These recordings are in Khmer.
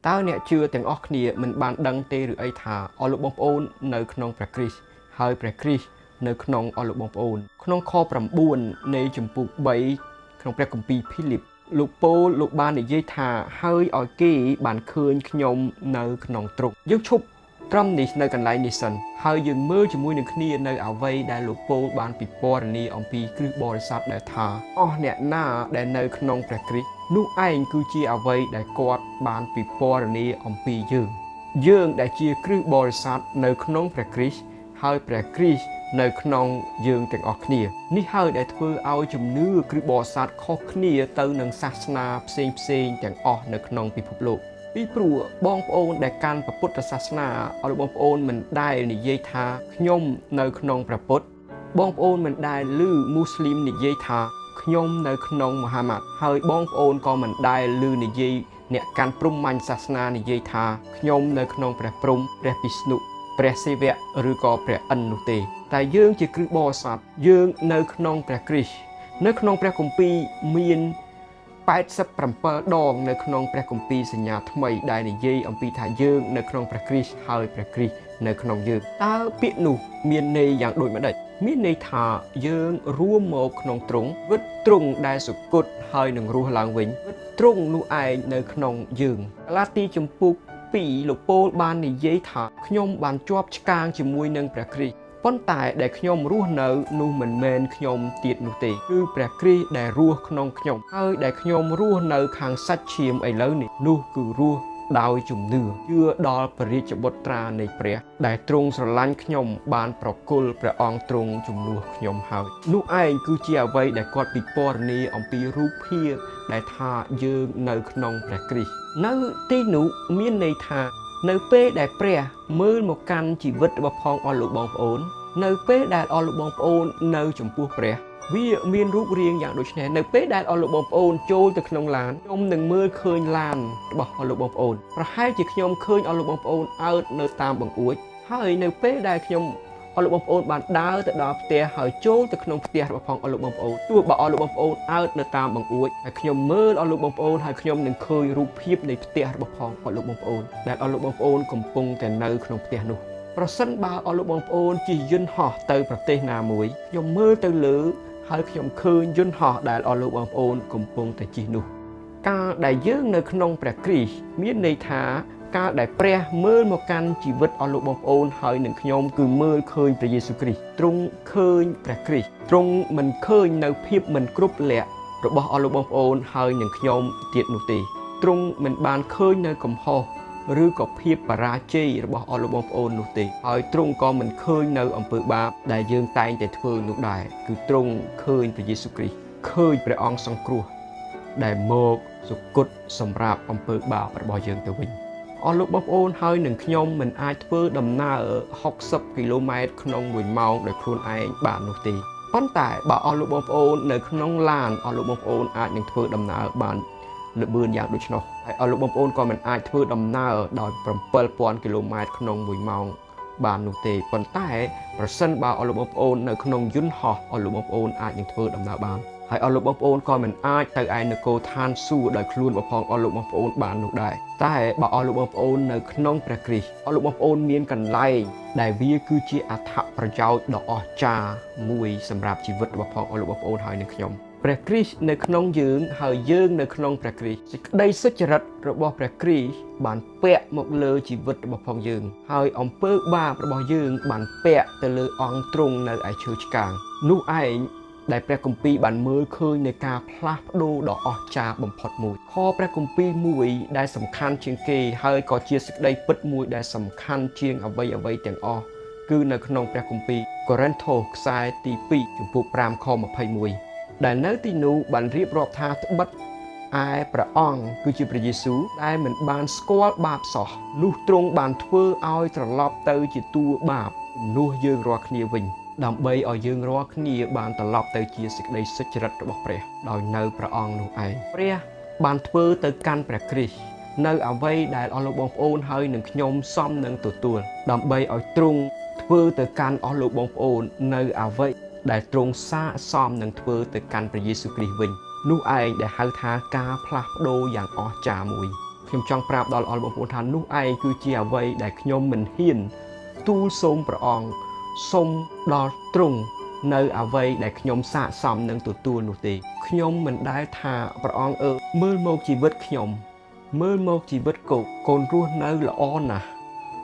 តើអ្នកជឿទាំងអស់គ្នាមិនបានដឹងទេឬអីថាអស់លោកបងប្អូននៅក្នុងព្រះគ្រីស្ទហើយព្រះគ្រីស្ទនៅក្នុងអស់លោកបងប្អូនក្នុងខ9នៃជំពូក3ក្នុងព្រះគម្ពីរភីលីបលោកប៉ូលលោកបាននិយាយថាហើយឲ្យគេបានឃើញខ្ញុំនៅក្នុងទ្រង់យើងឈប់ត្រឹមនេះនៅកន្លែងនេះសិនហើយយើងមើលជាមួយនឹងគ្នានៅអ្វីដែលលោកប៉ូលបានពិពណ៌នាអំពីគ្រឹះបរិស័ទដែលថាអស់អ្នកណាដែលនៅក្នុងព្រះគ្រីស្ទនោះឯងគឺជាអ្វីដែលគាត់បានពិពណ៌នាអំពីយើងដែលជាគ្រឹះបរិស័ទនៅក្នុងព្រះគ្រីស្ទហើយព្រះគ្រីស្ទនៅក្នុងយើងទាំងអស់គ្នានេះហើយដែលធ្វើឲ្យជំនឿគ្រឹះបរិស័ទខុសគ្នាទៅនឹងសាសនាផ្សេងទាំងអស់នៅក្នុងពិភពលោកពីព្រោះបងប្អូនដែលកាន់ពុទ្ធសាសនាអស់បងប្អូនមិនដែលនិយាយថាខ្ញុំនៅក្នុងព្រះពុទ្ធបងប្អូនមិនដែលឮមូស្លីមនិយាយថាខ្ញុំនៅក្នុងមូហាម៉ាត់ហើយបងប្អូនក៏មិនដែលឮនិយាយអ្នកកាន់ព្រហ្មញ្ញសាសនានិយាយថាខ្ញុំនៅក្នុងព្រះព្រហ្មព្រះវិស្ណុព្រះសិវៈឬក៏ព្រះឥន្ទនោះទេតែយើងជាគ្រឹះបរិស័ទយើងនៅក្នុងព្រះគ្រីស្ទនៅក្នុងព្រះគម្ពីរមាន87ដងនៅក្នុងព្រះគម្ពីរសញ្ញាថ្មីដែលនិយាយអំពីថាយើងនៅក្នុងព្រះគ្រីស្ទហើយព្រះគ្រីស្ទនៅក្នុងយើងតើពាក្យនោះមានន័យយ៉ាងដូចម្ដេចមានន័យថាយើងរួមមកក្នុងទ្រង់វិតទ្រង់ដែលសុគតហើយនឹងរស់ឡើងវិញវិតទ្រង់នោះឯងនៅក្នុងយើងកាឡាទីជំពូក2លោកប៉ូលបាននិយាយថាខ្ញុំបានជាប់ឆ្កាងជាមួយនឹងព្រះគ្រីស្ទប៉ុន្តែដែលខ្ញុំរស់នៅនោះមិនមែនខ្ញុំទៀតនោះទេគឺព្រះគ្រីស្ទដែលរស់ក្នុងខ្ញុំហើយដែលខ្ញុំរស់នៅខាងសាច់ឈាមឥឡូវនេះនោះគឺរស់ដោយជំនឿជឿដល់ព្រះរាជបុត្រានៃព្រះដែលទ្រង់ស្រឡាញ់ខ្ញុំបានប្រគល់ព្រះអង្គទ្រង់ជំនួសខ្ញុំហើយនោះឯងគឺជាអ្វីដែលគាត់ពិពណ៌នាអំពីរូបភាពដែលថាយើងនៅក្នុងព្រះគ្រីស្ទនៅទីនោះមានន័យថានៅពេលដែលព្រះមើលមកកាន់ជីវិតរបស់ផងអស់លោកបងប្អូននៅពេលដែលអស់លោកបងប្អូននៅចំពោះព្រះវាមានរូបរាងយ៉ាងដូចនេះនៅពេលដែលអស់លោកបងប្អូនចូលទៅក្នុងឡានខ្ញុំនឹងមើលឃើញឡានរបស់អស់លោកបងប្អូនប្រហែលជាខ្ញុំឃើញអស់លោកបងប្អូនអើតនៅតាមបង្អួចហើយនៅពេលដែលខ្ញុំអស់លោកបងប្អូនបានដើរទៅដល់ផ្ទះហើយចូលទៅក្នុងផ្ទះរបស់ផងអស់លោកបងប្អូនទោះបើអស់លោកបងប្អូនអើតនៅតាមបង្អួចហើយខ្ញុំមើលអស់លោកបងប្អូនហើយខ្ញុំនឹងឃើញរូបភាពនៃផ្ទះរបស់ផងអស់លោកបងប្អូនដែលអស់លោកបងប្អូនកំពុងតែនៅក្នុងផ្ទះនោះប្រសិនបើអស់លោកបងប្អូនជិះយន្តហោះទៅប្រទេសណាមួយខ្ញុំមើលទៅលើហើយខ្ញុំឃើញយន្តហោះដែលអស់លោកបងប្អូនកំពុងតែជិះនោះការដែលយើងនៅក្នុងព្រះគ្រីស្ទមានន័យថាការដែលព្រះមើលមកកាន់ជីវិតអស់លោកបងប្អូនហើយនឹងខ្ញុំគឺមើលឃើញព្រះយេស៊ូវគ្រីស្ទទ្រង់ឃើញព្រះគ្រីស្ទទ្រង់មិនឃើញនៅភាពមិនគ្រប់លក្ខរបស់អស់លោកបងប្អូនហើយនឹងខ្ញុំទៀតនោះទេទ្រង់មិនបានឃើញនៅកំហុសឬក៏ភាពបរាជ័យរបស់អស់លោកបងប្អូននោះទេហើយទ្រង់ក៏មិនឃើញនៅអំពើបាបដែលយើងតែងតែធ្វើនោះដែរគឺទ្រង់ឃើញព្រះយេស៊ូវគ្រីស្ទឃើញព្រះអង្គសង្គ្រោះដែលមកសុគតសម្រាប់អំពើបាបរបស់យើងទៅវិញអស់លោកបងប្អូនហើយនឹងខ្ញុំមិនអាចធ្វើដំណើរ60គីឡូម៉ែត្រក្នុង1ម៉ោងដោយខ្លួនឯងបាននោះទេប៉ុន្តែបើអស់លោកបងប្អូននៅក្នុងឡានអស់លោកបងប្អូនអាចនឹងធ្វើដំណើរបានលឿនយ៉ាងដូច្នោះហើយអស់លោកបងប្អូនក៏មិនអាចធ្វើដំណើរដោយ7000គីឡូម៉ែត្រក្នុង1ម៉ោងបាននោះទេប៉ុន្តែប្រសិនបើអស់លោកបងប្អូននៅក្នុងយន្តហោះអស់លោកបងប្អូនអាចនឹងធ្វើដំណើរបានហើយអស់លោកបងប្អូនក៏មិនអាចទៅឯនគរឋានសួគ៌ដោយខ្លួនរបស់ផងអស់លោកបងប្អូនបាននោះដែរតែបើអស់លោកបងប្អូននៅក្នុងព្រះគ្រីស្ទអស់លោកបងប្អូនមានកន្លែងដែលវាគឺជាអត្ថប្រយោជន៍ដ៏អស្ចារ្យមួយសម្រាប់ជីវិតរបស់ផងអស់លោកបងប្អូនហើយនឹងខ្ញុំព្រះគ្រីស្ទនៅក្នុងយើងហើយយើងនៅក្នុងព្រះគ្រីស្ទសេចក្តីសុចរិតរបស់ព្រះគ្រីស្ទបានពាក់មកលើជីវិតរបស់ផងយើងហើយអំពើបាបរបស់យើងបានពាក់ទៅលើអង្គទ្រង់នៅឯឈើឆ្កាងនោះឯងដែលព្រះគម្ពីរបានមើលឃើញនៃការផ្លាស់ប្ដូរដ៏អស្ចារ្យបំផុតមួយខព្រះគម្ពីរមួយដែលសំខាន់ជាងគេហើយក៏ជាសេចក្តីពិតមួយដែលសំខាន់ជាងអ្វីទាំងអស់គឺនៅក្នុងព្រះគម្ពីរកូរិនថូសខ្សែទី2ចំពោះ5ខ21ដែលនៅទីនោះបានរៀបរាប់ថាត្បិតឯព្រះអង្គគឺជាព្រះយេស៊ូវដែលមិនបានស្គាល់បាបសោះនោះទ្រង់បានធ្វើឲ្យត្រឡប់ទៅជាតួបាបជំនួសយើងរាល់គ្នាវិញដើម្បីឲ្យយើងរាល់គ្នាបានត្រឡប់ទៅជាសេចក្តីសុចរិតរបស់ព្រះដោយនៅព្រះអង្គនោះឯងព្រះបានធ្វើទៅកាន់ព្រះគ្រីស្ទនៅអ្វីដែលអស់លោកបងប្អូនហើយនឹងខ្ញុំសមនឹងទទួលដើម្បីឲ្យទ្រង់ធ្វើទៅកាន់អស់លោកបងប្អូននៅអ្វីដែលទ្រង់សាកសមនឹងធ្វើទៅកាន់ព្រះយេស៊ូវគ្រីស្ទវិញនោះឯងដែលហៅថាការផ្លាស់ប្ដូរយ៉ាងអស្ចារ្យមួយ ខ្ញុំចង់ប្រាប់ដល់អស់បងប្អូនថានោះឯងគឺជាអ្វីដែលខ្ញុំមិនហ៊ានទូលសូមព្រះអង្គសូមដល់ទ្រង់នៅអ្វីដែលខ្ញុំស័ក្តិសមនឹងទទួលនោះទេខ្ញុំមិនដែលថាព្រះអង្គមើលមកជីវិតខ្ញុំមើលមកជីវិតកូនរស់នៅល្អណាស់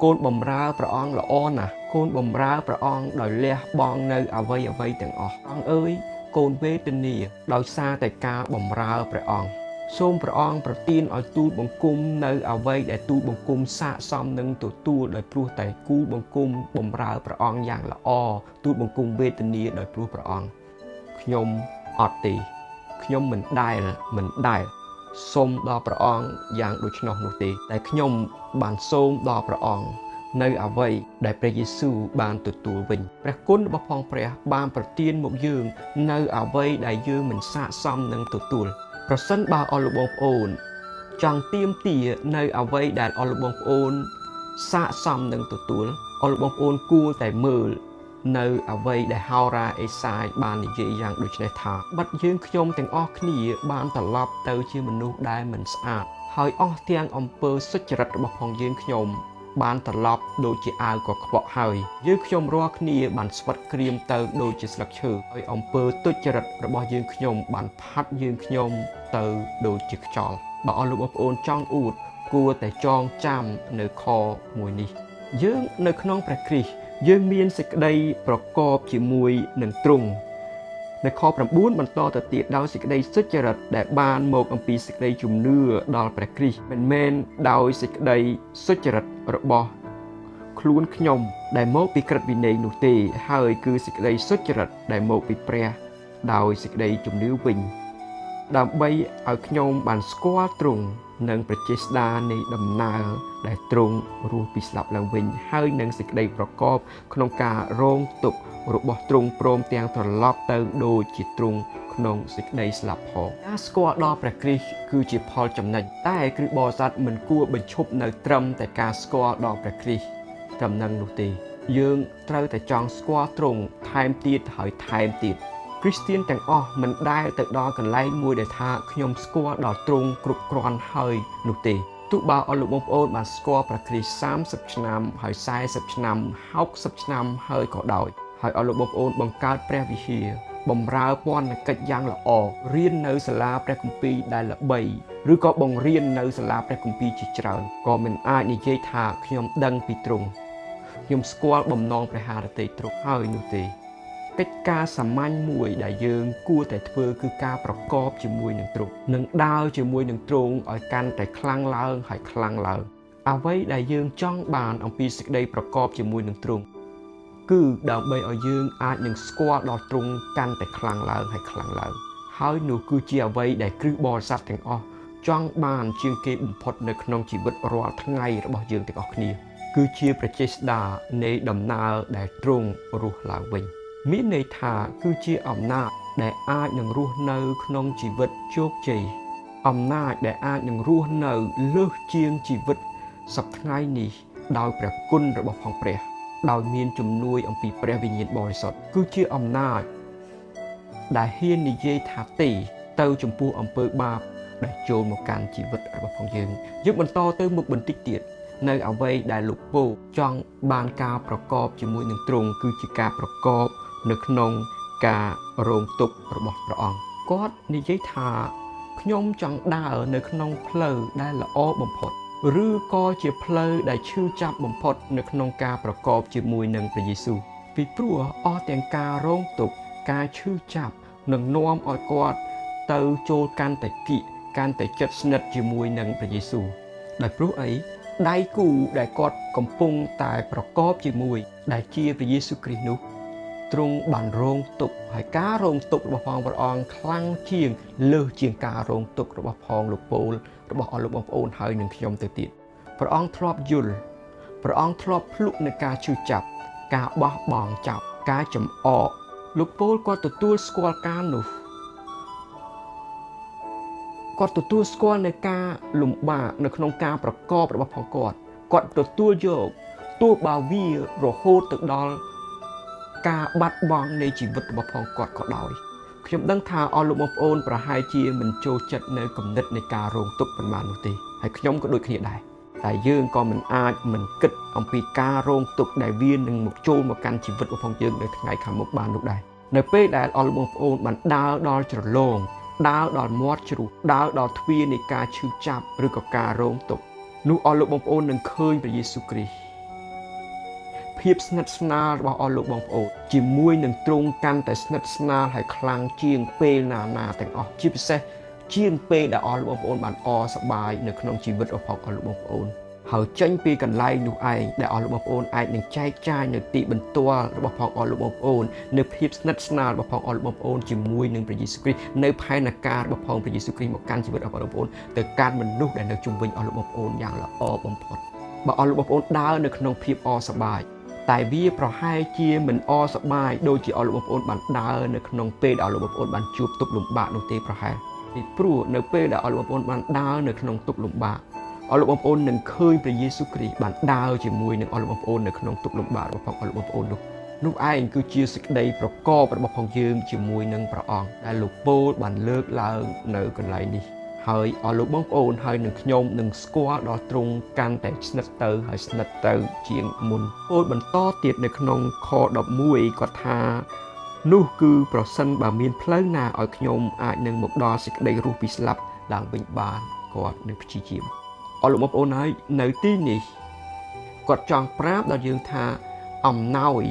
កូនបម្រើព្រះអង្គល្អណាស់កូនបម្រើព្រះអង្គដោយលះបង់នៅអ្វីទាំងអស់អង្គអើយកូនវេទនាដោយសារតែការបម្រើព្រះអង្គសូមព្រះអង្គប្រទានឲ្យទូលបង្គំនៅអ្វីដែលទូលបង្គំស័ក្តិសមនឹងទទួលដោយព្រោះតែគូលបង្គំបម្រើព្រះអង្គយ៉ាងល្អទូលបង្គំវេទនាដោយព្រោះព្រះអង្គខ្ញុំអត់ទេខ្ញុំមិនដែលសូមដល់ព្រះអង្គយ៉ាងដូច្នោះនោះទេតែខ្ញុំបានសូមដល់ព្រះអង្គនៅអ្វីដែលព្រះយេស៊ូវបានទទួលវិញព្រះគុណរបស់ផងព្រះបានប្រទានមកយើងនៅអ្វីដែលយើងមិនស័ក្តិសមនឹងទទួលប្រសិនបើអស់លោកបងប្អូនចង់ទាមទារនៅអ្វីដែលអស់លោកបងប្អូនស័ក្តិសមនឹងទទួលអស់លោកបងប្អូនគួរតែមើលនៅអ្វីដែលហោរាអេសាយបាននិយាយយ៉ាងដូចនេះថាបាត់យើងខ្ញុំទាំងអស់គ្នាបានត្រឡប់ទៅជាមនុស្សដែលមិនស្អាតហើយអស់ទាំងអំពើសុចរិតរបស់ផងយើងខ្ញុំបានត្រឡប់ដូចជាអាវកខ្វក់ហើយយើងខ្ញុំរាល់គ្នាបានស្វិតក្រៀមទៅដូចជាស្លឹកឈើហើយអំពើទុច្ចរិតរបស់យើងខ្ញុំបានផាត់យើងខ្ញុំទៅដូចជាខ្យល់បើអស់លោកបងប្អូនចង់អួតគួរតែចងចាំនៅខមួយនេះយើងនៅក្នុងព្រះគ្រីស្ទយើងមានសេចក្តីប្រកបជាមួយនឹងទ្រង់នៅខ9បន្តទៅទៀតដោយសេចក្តីសុចរិតដែលបានមកអំពីសេចក្តីជំនឿដល់ព្រះគ្រីស្ទមិនមែនដោយសេចក្តីសុចរិតរបស់ខ្លួនខ្ញុំដែលមកពីក្រឹតវិន័យនោះទេហើយគឺសេចក្តីសុចរិតដែលមកពីព្រះដោយសេចក្តីជំនឿវិញដើម្បីឲ្យខ្ញុំបានស្គាល់ទ្រង់និងប្រជាស្ដានៃដំណើរដែលទ្រង់រស់ពីស្លាប់ឡើងវិញហើយនឹងសេចក្តីប្រកបក្នុងការរងទុក្ខរបស់ទ្រង់ព្រមទាំងត្រឡប់ទៅដូចជាទ្រង់ក្នុងសេចក្តីស្លាប់ផងការស្គាល់ដល់ព្រះគ្រីស្ទគឺជាផលចំណេញតែគ្រីស្ទបរិស័ទមិនគួរបញ្ឈប់នៅត្រឹមតែការស្គាល់ដល់ព្រះគ្រីស្ទត្រឹមនឹងនោះទេយើងត្រូវតែចង់ស្គាល់ទ្រង់ថែមទៀតហើយថែមទៀតគ្រីស្ទានទាំងអស់មិនដែលទៅដល់កន្លែងមួយដែលថាខ្ញុំស្គាល់ដល់ទ្រង់គ្រប់គ្រាន់ហើយនោះទេទោះបើអស់លោកបងប្អូនបានស្គាល់ព្រះគ្រីស្ទ30ឆ្នាំហើយ40ឆ្នាំ60ឆ្នាំហើយក៏ដោយហើយអស់លោកបងប្អូនបង្កើតព្រះវិហារបម្រើពន្ធកិច្ចយ៉ាងល្អរៀននៅសាលាព្រះគម្ពីរដែលល្បីឬក៏បង្រៀននៅសាលាព្រះគម្ពីរជាច្រើនក៏មិនអាចនិយាយថាខ្ញុំដឹងពីទ្រង់ខ្ញុំស្គាល់បំណងព្រះハរតីទ្រង់ហើយនោះទេកិច្ចការសាមញ្ញមួយដែលយើងគួរតែធ្វើគឺការប្រកបជាមួយនឹងទ្រង់និងដើរជាមួយនឹងទ្រង់ឲ្យកាន់តែខ្លាំងឡើងហើយខ្លាំងឡើងអ្វីដែលយើងចង់បានអំពីសេចក្តីប្រកបជាមួយនឹងទ្រង់គឺដើម្បីឲ្យយើងអាចនឹងស្គាល់ដល់ទ្រង់កាន់តែខ្លាំងឡើងហើយខ្លាំងឡើងហើយនោះគឺជាអ្វីដែលគ្រឹះបរិស័ទទាំងអស់ចង់បានជាងគេបំផុតនៅក្នុងជីវិតរាល់ថ្ងៃរបស់យើងទាំងអស់គ្នាគឺជាប្រជាស្ដានៃដំណើរដែលទ្រង់រស់ឡើងវិញមានន័យថាគឺជាអំណាចដែលអាចនឹងរស់នៅក្នុងជីវិតជោគជ័យអំណាចដែលអាចនឹងរស់នៅលើសជាងជីវិតសប្តាហ៍ថ្ងៃនេះដោយព្រះគុណរបស់ផងព្រះដោយមានជំនួយអំពីព្រះវិញ្ញាណបរិសុទ្ធគឺជាអំណាចដែលហ៊ាននិយាយថាទេទៅចំពោះអំពើបាបដែលចូលមកកាន់ជីវិតរបស់ផងយើងបន្តទៅមុខបន្តិចទៀតនៅអ្វីដែលលោកពូចង់បានការប្រកបជាមួយនឹងទ្រង់គឺជាការប្រកបនៅក្នុងការរងទុក្ខរបស់ព្រះអង្គគាត់និយាយថាខ្ញុំចង់ដើរនៅក្នុងផ្លូវដែលល្អបំផុតឬក៏ជាផ្លូវដែលឈឺចាប់បំផុតនៅក្នុងការប្រកបជាមួយនឹងព្រះយេស៊ូវពីព្រោះអស់ទាំងការរងទុក្ខការឈឺចាប់នឹងនាំឲ្យគាត់ទៅចូលកាន់តែគៀកកាន់តែជិតស្និទ្ធជាមួយនឹងព្រះយេស៊ូវដោយព្រោះអីដៃគូដែលគាត់កំពុងតែប្រកបជាមួយដែលជាព្រះយេស៊ូវគ្រីស្ទនោះទ្រង់បានរងទុក្ខហើយការរងទុក្ខរបស់ព្រះអង្គខ្លាំងជាងលើសជាងការរងទុក្ខរបស់ផងលោកពូលរបស់អស់លោកបងប្អូនហើយនឹងខ្ញុំទៅទៀតព្រះអង្គធ្លាប់យល់ព្រះអង្គធ្លាប់ភ្លុកនឹងការឈឺចាប់ការបោះបង់ចាប់ការចំអកលោកពូលគាត់ទទួលស្គាល់ការនោះគាត់ទទួលស្គាល់នៅការលំបាកនៅក្នុងការប្រកបរបស់ផងគាត់ទទួលយកទោះបើវារហូតទៅដល់ការបាត់បង់នៃជីវិតរបស់ផងគាត់ក៏ដោយ ខ្ញុំដឹងថាអស់លោកបងប្អូនប្រហែលជាមិនចូលចិត្តនៅគំនិតនៃការរងទុក្ខប៉ុន្មាននោះទេហើយខ្ញុំក៏ដូចគ្នាដែរតែយើងក៏មិនអាចមិនគិតអំពីការរងទុក្ខដែលវានឹងមកចូលមកកាន់ជីវិតរបស់យើងនៅថ្ងៃខាងមុខបាននោះដែរនៅពេលដែលអស់លោកបងប្អូនបានដើរដល់ជ្រលងដើរដល់មាត់ជ្រោះដើរដល់ទ្វារនៃការឈឺចាប់ឬក៏ការរងទុក្ខនោះអស់លោកបងប្អូននឹងឃើញព្រះយេស៊ូវគ្រីស្ទភាពស្និទ្ធស្នាលរបស់អស់លោកបងប្អូនជាមួយនឹងទ្រង់កាន់តែស្និទ្ធស្នាលហើយខ្លាំងជាងពេលណាទាំងអស់ជាពិសេសជាងពេលដែលអស់លោកបងប្អូនបានអសប្បាយនៅក្នុងជីវិតរបស់អស់លោកបងប្អូនហើយចេញពីកន្លែងនោះឯងដែលអស់លោកបងប្អូនអាចនឹងចែកចាយនៅទីបន្ទាល់របស់ផងអស់លោកបងប្អូននៅភាពស្និទ្ធស្នាលរបស់ផងអស់លោកបងប្អូនជាមួយនឹងព្រះយេស៊ូវគ្រីស្ទនៅផែនការរបស់ផងព្រះយេស៊ូវគ្រីស្ទមកកាន់ជីវិតរបស់បងប្អូនទៅកាន់មនុស្សដែលនៅជុំវិញអស់លោកបងប្អូនយ៉ាងល្អបំផុតបើអស់លោកបងប្អូនដើរនៅក្នុងភាពអសប្បាយតែវាប្រហែលជាមិនអសប្បាយដូចជាអស់លោកបងប្អូនបានដើរនៅក្នុងពេលដែលអស់លោកបងប្អូនបានជួបទុក្ខលំបាកនោះទេប្រហែលពីព្រោះនៅពេលដែលអស់លោកបងប្អូនបានដើរនៅក្នុងទុក្ខលំបាកអស់លោកបងប្អូននឹងឃើញព្រះយេស៊ូវគ្រីស្ទបានដើរជាមួយនឹងអស់លោកបងប្អូននៅក្នុងទុក្ខលំបាករបស់អស់លោកបងប្អូននោះឯងគឺជាសេចក្តីប្រកបរបស់ផងយើងជាមួយនឹងព្រះអង្គដែលលោកពោលបានលើកឡើងនៅកន្លែងនេះហើយអស់លោកបងប្អូនហើយនឹងខ្ញុំនឹងស្គាល់ដល់ទ្រង់កាន់តែស្និទ្ធទៅហើយស្និទ្ធទៅជាងមុនពោលបន្តទៀតនៅក្នុងខ11គាត់ថានោះគឺប្រសិនបើមានផ្លូវណាឲ្យខ្ញុំអាចនឹងមកដល់សេចក្តីរស់ពីស្លាប់ឡើងវិញបានគាត់នឹងព្យាយាមអស់លោកបងប្អូនហើយនៅទីនេះគាត់ចង់ប្រាប់ដល់យើងថាអំណោយ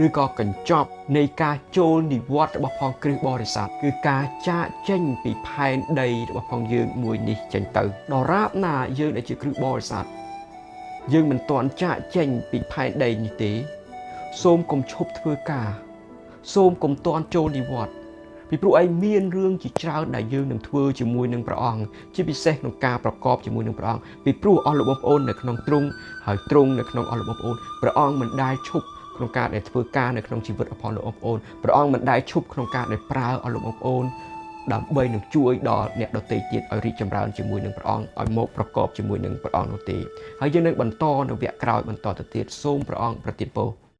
ឬក៏កញ្ចប់នៃការចូលនិវត្តន៍របស់ផងគ្រិស្តបរិស័ទគឺការចាកចេញពីផែនដីរបស់ផងយើងមួយនេះចេញទៅដរាបណាយើងដែលជាគ្រិស្តបរិស័ទយើងមិនទាន់ចាកចេញពីផែនដីនេះទេសូមកុំឈប់ធ្វើការសូមកុំទាន់ចូលនិវត្តន៍ពីព្រោះឯងមានរឿងជាច្រើនដែលយើងនឹងធ្វើជាមួយនឹងព្រះអង្គជាពិសេសក្នុងការប្រកបជាមួយនឹងព្រះអង្គពីព្រោះអស់លោកបងប្អូននៅក្នុងទ្រង់ហើយទ្រង់នៅក្នុងអស់លោកបងប្អូនព្រះអង្គមិនដែលឈប់ក្នុងការដែលធ្វើការនៅក្នុងជីវិតរបស់លោកបងប្អូនព្រះអង្គមិនដែលឈប់ក្នុងការដែលប្រើអស់លោកបងប្អូនដើម្បីនឹងជួយដល់អ្នកដទៃទៀតឲ្យរីកចម្រើនជាមួយនឹងព្រះអង្គឲ្យមកប្រកបជាមួយនឹងព្រះអង្គនោះទេហើយយើងនឹងបន្តនៅវគ្គក្រោយបន្តទៅទៀតសូមព្រះអង្គប្រទានពរ